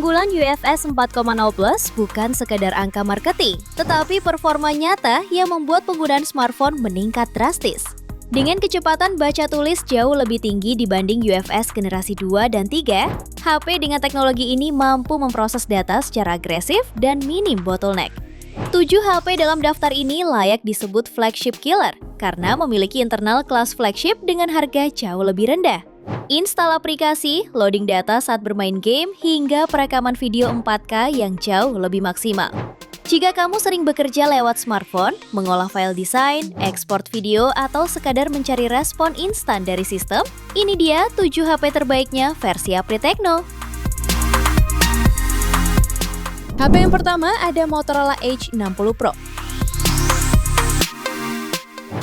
Keunggulan UFS 4.0 Plus bukan sekadar angka marketing, tetapi performa nyata yang membuat penggunaan smartphone meningkat drastis. Dengan kecepatan baca tulis jauh lebih tinggi dibanding UFS generasi 2 dan 3, HP dengan teknologi ini mampu memproses data secara agresif dan minim bottleneck. 7 HP dalam daftar ini layak disebut flagship killer karena memiliki internal kelas flagship dengan harga jauh lebih rendah. Install aplikasi, loading data saat bermain game, hingga perekaman video 4K yang jauh lebih maksimal. Jika kamu sering bekerja lewat smartphone, mengolah file desain, ekspor video, atau sekadar mencari respon instan dari sistem, ini dia 7 HP terbaiknya versi Apri Tekno. HP yang pertama ada Motorola Edge 60 Pro.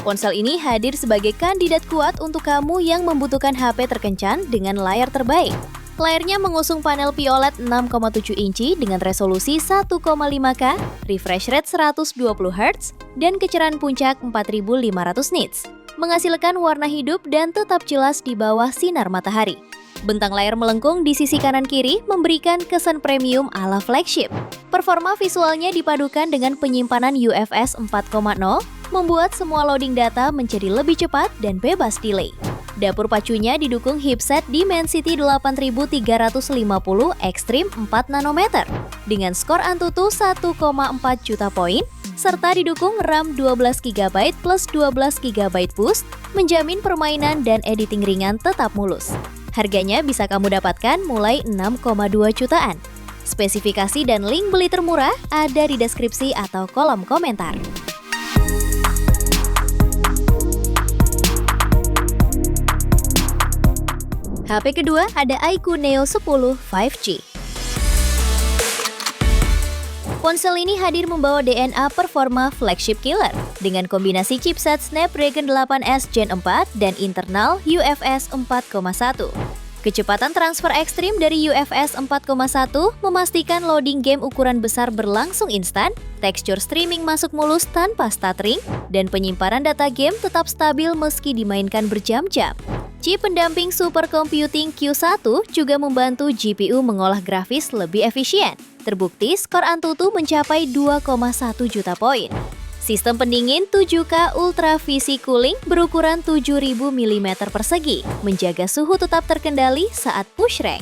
Ponsel ini hadir sebagai kandidat kuat untuk kamu yang membutuhkan HP terkencan dengan layar terbaik. Layarnya mengusung panel POLED 6,7 inci dengan resolusi 1,5K, refresh rate 120 Hz, dan kecerahan puncak 4500 nits, menghasilkan warna hidup dan tetap jelas di bawah sinar matahari. Bentang layar melengkung di sisi kanan-kiri memberikan kesan premium ala flagship. Performa visualnya dipadukan dengan penyimpanan UFS 4.0, membuat semua loading data menjadi lebih cepat dan bebas delay. Dapur pacunya didukung chipset Dimensity 8350 Extreme 4 nanometer dengan skor Antutu 1,4 juta poin, serta didukung RAM 12GB plus 12GB boost, menjamin permainan dan editing ringan tetap mulus. Harganya bisa kamu dapatkan mulai 6,2 jutaan. Spesifikasi dan link beli termurah ada di deskripsi atau kolom komentar. HP kedua ada iQOO Neo 10 5G. Ponsel ini hadir membawa DNA performa flagship killer dengan kombinasi chipset Snapdragon 8S Gen 4 dan internal UFS 4.1. Kecepatan transfer ekstrim dari UFS 4.1 memastikan loading game ukuran besar berlangsung instan, tekstur streaming masuk mulus tanpa stuttering, dan penyimpanan data game tetap stabil meski dimainkan berjam-jam. Chip pendamping supercomputing Q1 juga membantu GPU mengolah grafis lebih efisien. Terbukti skor Antutu mencapai 2,1 juta poin. Sistem pendingin 7K Ultra VC Cooling berukuran 7000 mm persegi, menjaga suhu tetap terkendali saat push rank.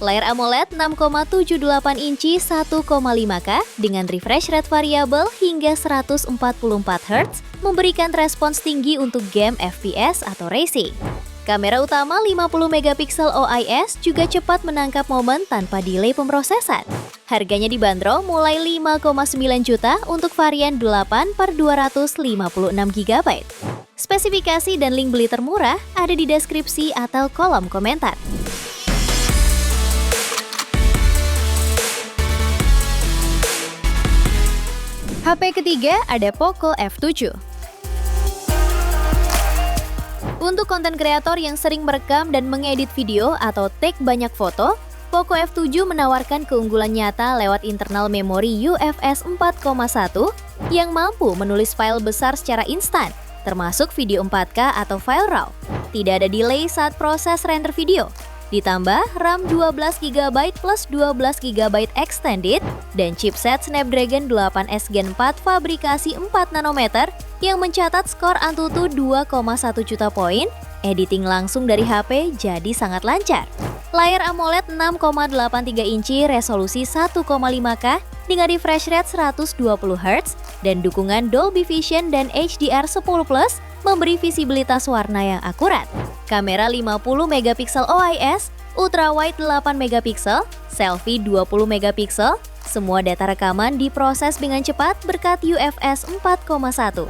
Layar AMOLED 6,78 inci 1,5K dengan refresh rate variabel hingga 144 Hz memberikan respons tinggi untuk game FPS atau racing. Kamera utama 50MP OIS juga cepat menangkap momen tanpa delay pemrosesan. Harganya dibanderol mulai 5,9 juta untuk varian 8/256GB. Spesifikasi dan link beli termurah ada di deskripsi atau kolom komentar. HP ketiga ada Poco F7. Untuk konten kreator yang sering merekam dan mengedit video atau take banyak foto, Poco F7 menawarkan keunggulan nyata lewat internal memori UFS 4.1 yang mampu menulis file besar secara instan, termasuk video 4K atau file RAW. Tidak ada delay saat proses render video. Ditambah RAM 12GB plus 12GB extended dan chipset Snapdragon 8S Gen 4 fabrikasi 4 nanometer yang mencatat skor Antutu 2,1 juta poin, editing langsung dari HP jadi sangat lancar. Layar AMOLED 6,83 inci resolusi 1,5K dengan refresh rate 120 Hz dan dukungan Dolby Vision dan HDR10+ memberi visibilitas warna yang akurat. Kamera 50MP OIS, ultrawide 8MP, selfie 20MP, semua data rekaman diproses dengan cepat berkat UFS 4.1.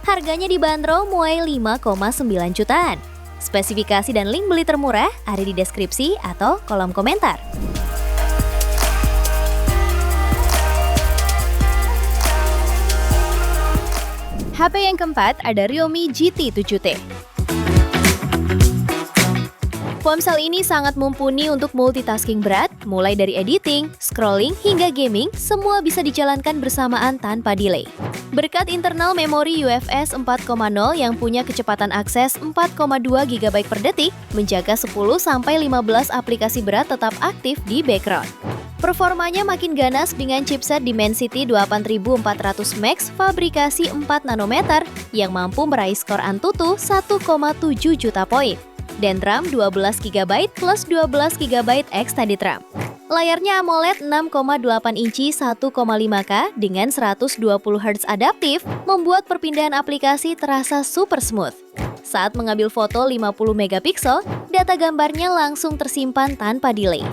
Harganya dibanderol mulai 5,9 jutaan. Spesifikasi dan link beli termurah ada di deskripsi atau kolom komentar. HP yang keempat ada Realme GT 7T. Ponsel ini sangat mumpuni untuk multitasking berat, mulai dari editing, scrolling, hingga gaming, semua bisa dijalankan bersamaan tanpa delay. Berkat internal memori UFS 4.0 yang punya kecepatan akses 4,2 GB per detik, menjaga 10-15 aplikasi berat tetap aktif di background. Performanya makin ganas dengan chipset Dimensity 8400 Max fabrikasi 4 nanometer yang mampu meraih skor Antutu 1,7 juta poin. Dan RAM 12GB plus 12GB extended RAM. Layarnya AMOLED 6,8 inci 1,5K dengan 120Hz adaptif membuat perpindahan aplikasi terasa super smooth. Saat mengambil foto 50MP, data gambarnya langsung tersimpan tanpa delay.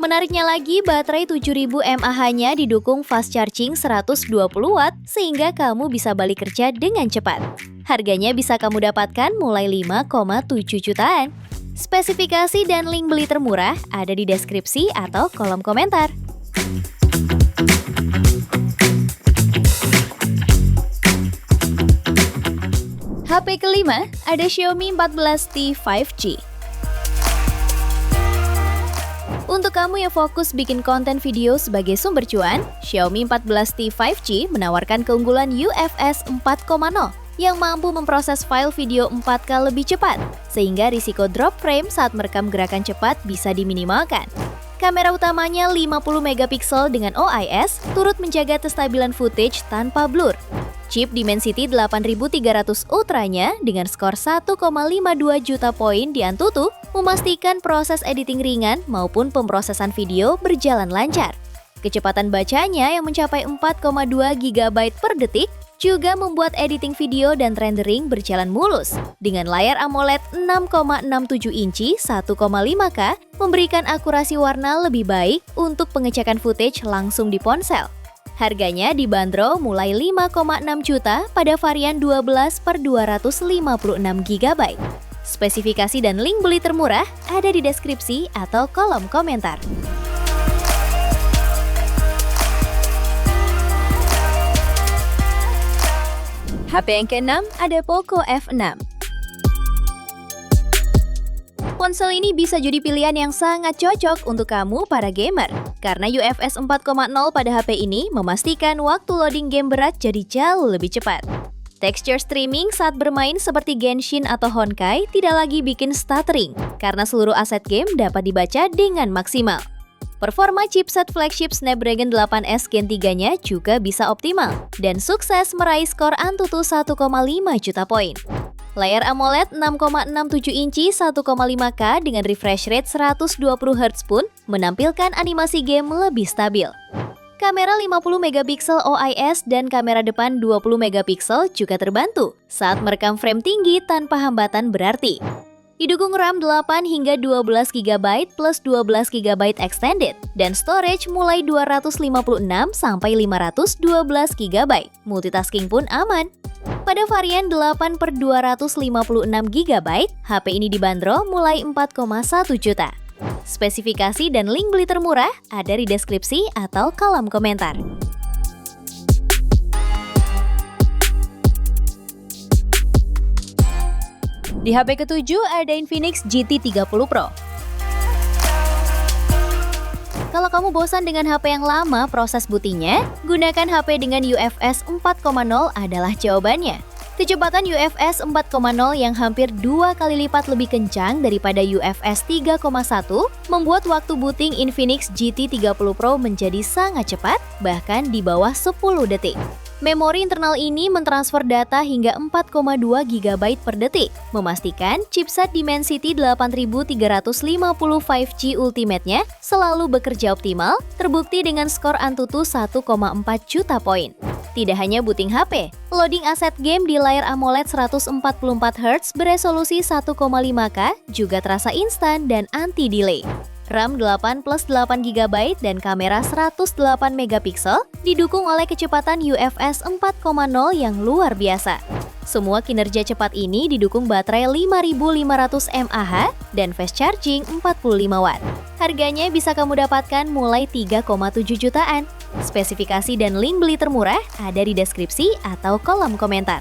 Menariknya lagi, baterai 7000 mAh-nya didukung fast charging 120W sehingga kamu bisa balik kerja dengan cepat. Harganya bisa kamu dapatkan mulai 5,7 jutaan. Spesifikasi dan link beli termurah ada di deskripsi atau kolom komentar. HP kelima ada Xiaomi 14T 5G. Untuk kamu yang fokus bikin konten video sebagai sumber cuan, Xiaomi 14T 5G menawarkan keunggulan UFS 4.0 yang mampu memproses file video 4K lebih cepat, sehingga risiko drop frame saat merekam gerakan cepat bisa diminimalkan. Kamera utamanya 50MP dengan OIS, turut menjaga kestabilan footage tanpa blur. Chip Dimensity 8300 Ultra-nya dengan skor 1,52 juta poin di Antutu memastikan proses editing ringan maupun pemrosesan video berjalan lancar. Kecepatan bacanya yang mencapai 4,2 GB per detik juga membuat editing video dan rendering berjalan mulus. Dengan layar AMOLED 6,67 inci 1,5K memberikan akurasi warna lebih baik untuk pengecekan footage langsung di ponsel. Harganya dibanderol mulai 5,6 juta pada varian 12/256GB. Spesifikasi dan link beli termurah ada di deskripsi atau kolom komentar. HP yang keenam ada Poco F6. Ponsel ini bisa jadi pilihan yang sangat cocok untuk kamu para gamer. Karena UFS 4.0 pada HP ini memastikan waktu loading game berat jadi jauh lebih cepat. Texture streaming saat bermain seperti Genshin atau Honkai tidak lagi bikin stuttering, karena seluruh aset game dapat dibaca dengan maksimal. Performa chipset flagship Snapdragon 8S Gen 3-nya juga bisa optimal, dan sukses meraih skor Antutu 1,5 juta poin. Layar AMOLED 6,67 inci 1,5K dengan refresh rate 120Hz pun menampilkan animasi game lebih stabil. Kamera 50MP OIS dan kamera depan 20MP juga terbantu saat merekam frame tinggi tanpa hambatan berarti. Didukung RAM 8 hingga 12GB plus 12GB extended dan storage mulai 256 sampai 512GB. Multitasking pun aman. Pada varian 8/256GB, HP ini dibanderol mulai 4,1 juta. Spesifikasi dan link beli termurah ada di deskripsi atau kolom komentar. Di HP ketujuh ada Infinix GT 30 Pro. Kalau kamu bosan dengan HP yang lama proses bootingnya, gunakan HP dengan UFS 4.0 adalah jawabannya. Kecepatan UFS 4.0 yang hampir 2 kali lipat lebih kencang daripada UFS 3.1 membuat waktu booting Infinix GT 30 Pro menjadi sangat cepat, bahkan di bawah 10 detik. Memori internal ini mentransfer data hingga 4,2 GB per detik, memastikan chipset Dimensity 8350 5G Ultimate-nya selalu bekerja optimal, terbukti dengan skor Antutu 1,4 juta poin. Tidak hanya booting HP, loading aset game di layar AMOLED 144Hz beresolusi 1,5K juga terasa instan dan anti-delay. RAM 8 plus 8GB dan kamera 108MP didukung oleh kecepatan UFS 4.0 yang luar biasa. Semua kinerja cepat ini didukung baterai 5500 mAh dan fast charging 45W. Harganya bisa kamu dapatkan mulai 3,7 jutaan. Spesifikasi dan link beli termurah ada di deskripsi atau kolom komentar.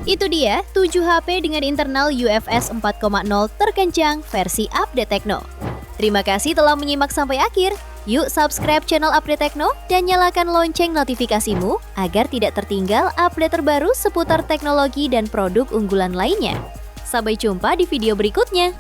Itu dia 7 HP dengan internal UFS 4.0 terkencang versi Update Tekno. Terima kasih telah menyimak sampai akhir. Yuk subscribe channel Update Tekno dan nyalakan lonceng notifikasimu agar tidak tertinggal update terbaru seputar teknologi dan produk unggulan lainnya. Sampai jumpa di video berikutnya.